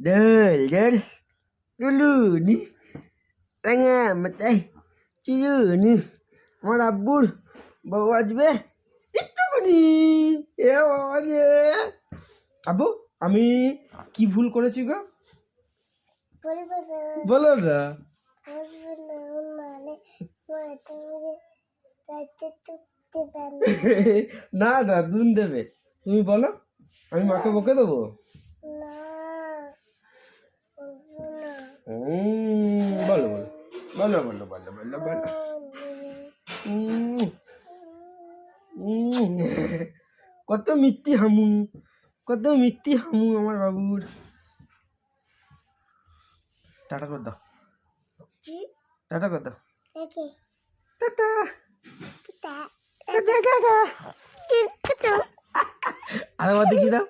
Dul. Dulu ni. Tangan matai. Ciu ni. আমার আব্বুর বউ আসবে একটুখানি এ বাবা রে। আব্বু আমি কি ভুল করেছি গো? বলো না। না না দুন দেবে, তুমি বলো, আমি মাকে বকে দেবো। বলো বলো বলো বলো বলো বলো বলো। কত মিথ্যি হামু, কত মিথ্যি হামু আমার বাবুর। টাটা করে দাও, টাটা করে দাও, টাটা টাটা। আর আমার দেখি দাও।